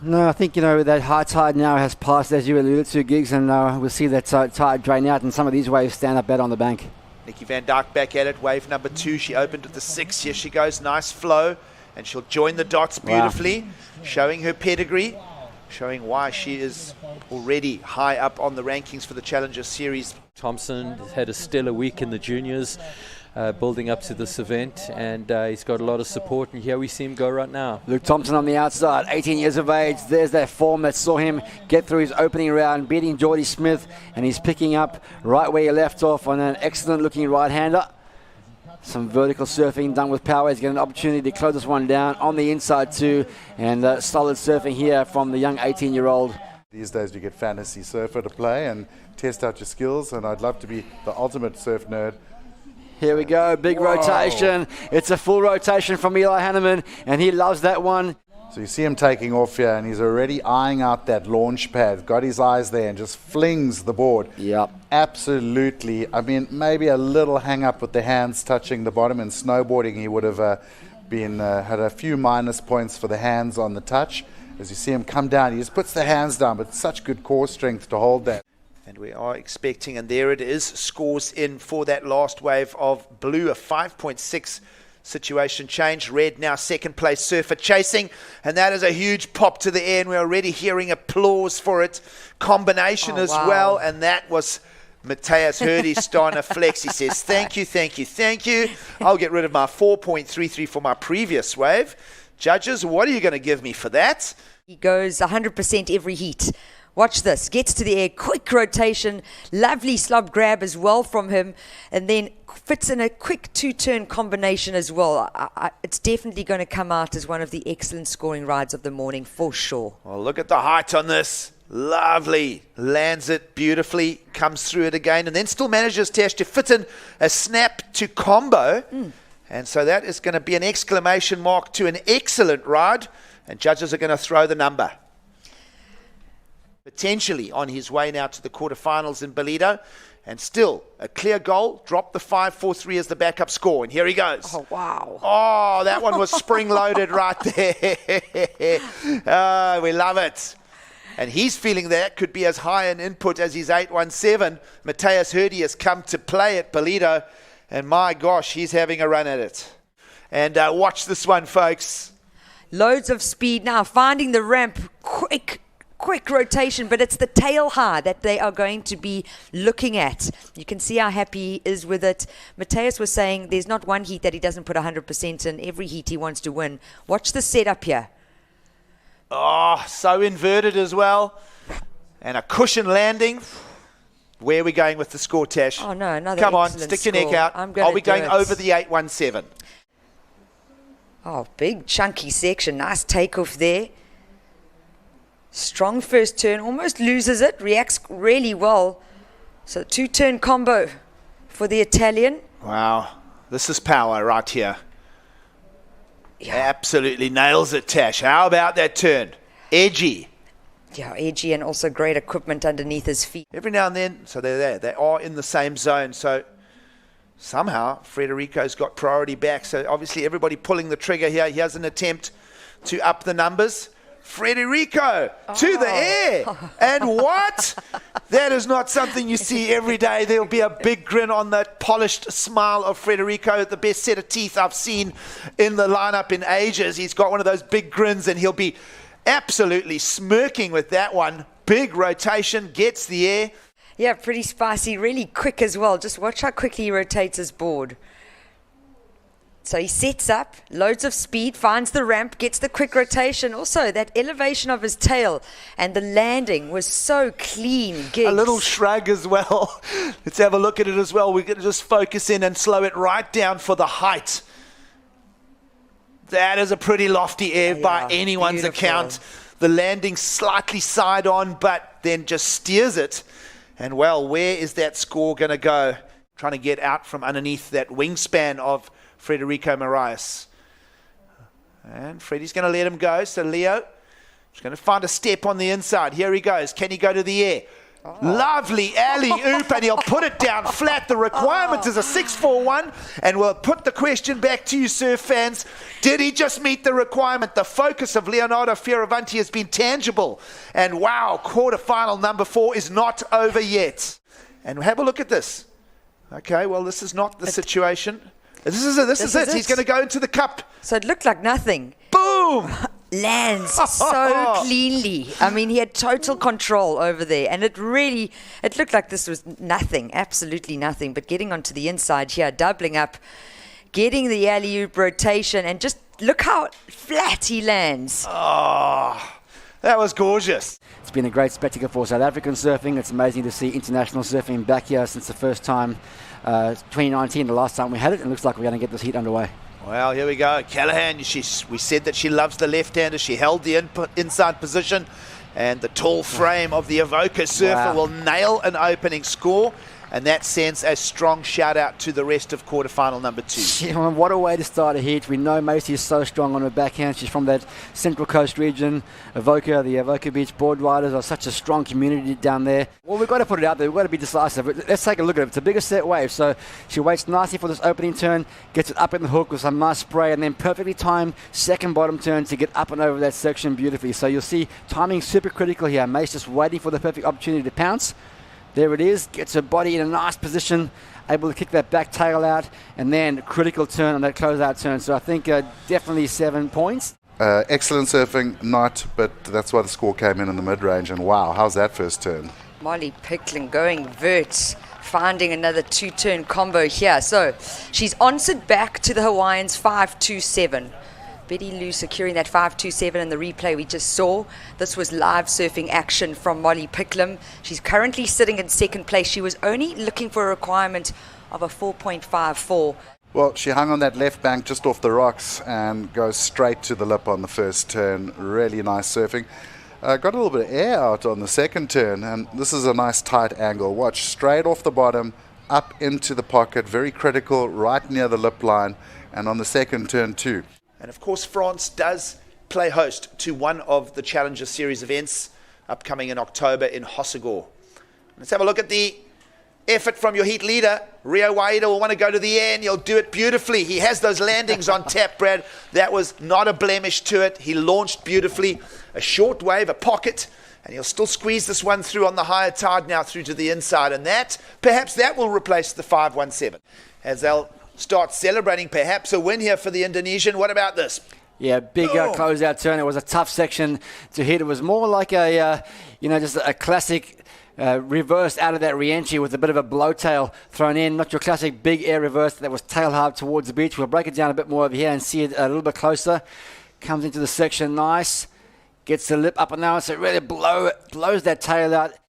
No, I think, that high tide now has passed, as you alluded to, Giggs, and we'll see that tide drain out and some of these waves stand up better on the bank. Nikki van Dijk back at it, wave number 2. She opened with the 6. Here she goes, nice flow, and she'll join the dots beautifully, wow. Showing her pedigree, showing why she is already high up on the rankings for the Challenger Series. Thompson had a stellar week in the juniors, building up to this event, and he's got a lot of support, and here we see him go right now. Luke Thompson on the outside, 18 years of age. There's that form that saw him get through his opening round, beating Geordie Smith, and he's picking up right where he left off on an excellent looking right-hander. Some vertical surfing done with power. He's getting an opportunity to close this one down on the inside too, and solid surfing here from the young 18-year-old. These days you get fantasy surfer to play and test out your skills, and I'd love to be the ultimate surf nerd. Here we go, big rotation. It's a full rotation from Eli Hanneman, and he loves that one. So you see him taking off here, and he's already eyeing out that launch pad. Got his eyes there and just flings the board. Yep. Absolutely. I mean, maybe a little hang up with the hands touching the bottom. In snowboarding, he would have had a few minus points for the hands on the touch. As you see him come down, he just puts the hands down, but such good core strength to hold that. And we are expecting, and there it is, scores in for that last wave of blue, a 5.6 situation change. Red now second place surfer chasing, and that is a huge pop to the air, and we're already hearing applause for it. Combination as well, and that was Mateus Herdy starting to flex. He says, thank you, thank you, thank you. I'll get rid of my 4.33 for my previous wave. Judges, what are you going to give me for that? He goes 100% every heat. Watch this, gets to the air, quick rotation, lovely slob grab as well from him, and then fits in a quick 2-turn combination as well. It's definitely going to come out as one of the excellent scoring rides of the morning for sure. Well, look at the height on this. Lovely. Lands it beautifully, comes through it again, and then still manages, Tash, to fit in a snap to combo. And so that is going to be an exclamation mark to an excellent ride, and judges are going to throw the number. Potentially on his way now to the quarterfinals in Ballito, and still a clear goal. Drop the 5-4-3 as the backup score, and here he goes. Oh, wow. Oh, that one was spring-loaded right there. Oh, we love it. And he's feeling that could be as high an input as his 817. Mateus Herdy has come to play at Ballito, and my gosh, he's having a run at it. And watch this one, folks. Loads of speed now, finding the ramp, quick rotation, but it's the tail high that they are going to be looking at. You can see how happy he is with it. Mateus was saying there's not one heat that he doesn't put 100% in. Every heat he wants to win. Watch the setup here. Oh, so inverted as well. And a cushion landing. Where are we going with the score, Tash? Oh, no, another Come on, excellent stick your neck out. Are we going over the 817? Oh, big chunky section. Nice takeoff there. Strong first turn, almost loses it, reacts really well. So 2-turn combo for the Italian. Wow, this is power right here. Yeah. Absolutely nails it, Tash. How about that turn? Edgy. Yeah, edgy, and also great equipment underneath his feet. Every now and then, so they're there. They are in the same zone. So somehow Frederico's got priority back. So obviously everybody pulling the trigger here. He has an attempt to up the numbers. Frederico to the air. And what? That is not something you see every day. There'll be a big grin on that polished smile of Frederico. The best set of teeth I've seen in the lineup in ages. He's got one of those big grins, and he'll be absolutely smirking with that one. Big rotation, gets the air. Yeah, pretty spicy, really quick as well. Just watch how quickly he rotates his board. So he sets up, loads of speed, finds the ramp, gets the quick rotation. Also, that elevation of his tail and the landing was so clean. Giggs. A little shrug as well. Let's have a look at it as well. We're going to just focus in and slow it right down for the height. That is a pretty lofty air by anyone's beautiful account. The landing slightly side on, but then just steers it. And well, where is that score going to go? Trying to get out from underneath that wingspan of Frederico Morais. And Freddie's going to let him go. So Leo is going to find a step on the inside. Here he goes. Can he go to the air? Lovely alley-oop, and he'll put it down flat. The requirement is a 6-4-1, and we'll put the question back to you, surf fans. Did he just meet the requirement? The focus of Leonardo Fioravanti has been tangible. And wow, quarterfinal number 4 is not over yet. And have a look at this. Okay, well, this is not the situation. This is it. He's going to go into the cup. So it looked like nothing. Boom! Lands so cleanly. I mean, he had total control over there, and it looked like this was nothing, absolutely nothing. But getting onto the inside here, doubling up, getting the alley-oop rotation, and just look how flat he lands. Oh, that was gorgeous. It's been a great spectacle for South African surfing. It's amazing to see international surfing back here since the first time, 2019, the last time we had it. It looks like we're going to get this heat underway. Well, here we go. Callaghan, we said that she loves the left-hander. She held the inside position, and the tall frame of the Evoker surfer will nail an opening score. And that sends a strong shout-out to the rest of quarterfinal number 2. Yeah, what a way to start a heat. We know Macy is so strong on her backhand. She's from that Central Coast region. Evoker, the Evoker Beach board riders are such a strong community down there. Well, we've got to put it out there. We've got to be decisive. Let's take a look at it. It's a bigger set wave. So she waits nicely for this opening turn, gets it up in the hook with some nice spray, and then perfectly timed second bottom turn to get up and over that section beautifully. So you'll see timing super critical here. Mace just waiting for the perfect opportunity to pounce. There it is, gets her body in a nice position, able to kick that back tail out, and then critical turn on that closeout turn. So I think definitely 7 points. Excellent surfing, not, but that's why the score came in the mid-range. And wow, how's that first turn? Molly Picklum going vert, finding another 2-turn combo here. So she's answered back to the Hawaiians 5-2-7. Betty Lou securing that 5-2-7 in the replay we just saw. This was live surfing action from Molly Picklum. She's currently sitting in second place. She was only looking for a requirement of a 4.54. Well, she hung on that left bank just off the rocks and goes straight to the lip on the first turn. Really nice surfing. Got a little bit of air out on the second turn, and this is a nice tight angle. Watch, straight off the bottom, up into the pocket, very critical, right near the lip line, and on the second turn too. And of course, France does play host to one of the Challenger Series events upcoming in October in Hossegor. Let's have a look at the effort from your heat leader. Rio Waida will want to go to the air, and he'll do it beautifully. He has those landings on tap, Brad. That was not a blemish to it. He launched beautifully. A short wave, a pocket, and he'll still squeeze this one through on the higher tide now through to the inside. And that, perhaps that will replace the 5-1-7. As they'll start celebrating perhaps a win here for the Indonesian. What about this? Yeah, big closeout turn. It was a tough section to hit. It was more like just a classic reverse out of that re-entry with a bit of a blowtail thrown in. Not your classic big air reverse that was tail hard towards the beach. We'll break it down a bit more over here and see it a little bit closer. Comes into the section nice. Gets the lip up and down, so it really blows that tail out.